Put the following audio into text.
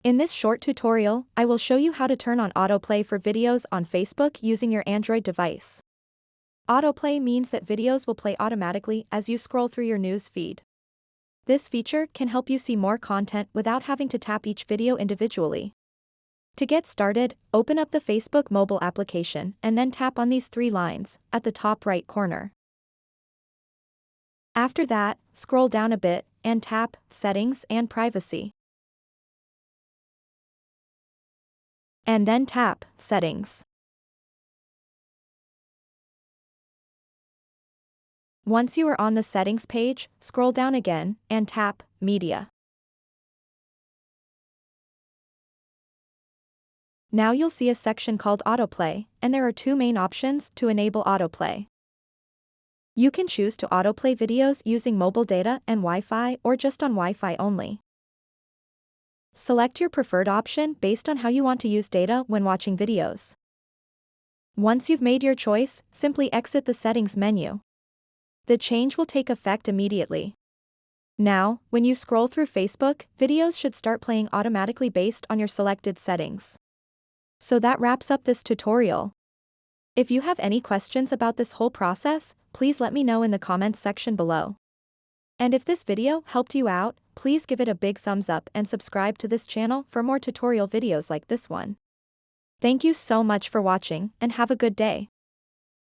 In this short tutorial, I will show you how to turn on autoplay for videos on Facebook using your Android device. Autoplay means that videos will play automatically as you scroll through your news feed. This feature can help you see more content without having to tap each video individually. To get started, open up the Facebook mobile application and then tap on these three lines at the top right corner. After that, scroll down a bit and tap Settings and Privacy. And then tap Settings. Once you are on the Settings page, scroll down again and tap Media. Now you'll see a section called Autoplay, and there are two main options to enable autoplay. You can choose to autoplay videos using mobile data and Wi-Fi or just on Wi-Fi only. Select your preferred option based on how you want to use data when watching videos. Once you've made your choice, simply exit the Settings menu. The change will take effect immediately. Now, when you scroll through Facebook, videos should start playing automatically based on your selected settings. So that wraps up this tutorial. If you have any questions about this whole process, please let me know in the comments section below. And if this video helped you out, please give it a big thumbs up and subscribe to this channel for more tutorial videos like this one. Thank you so much for watching and have a good day.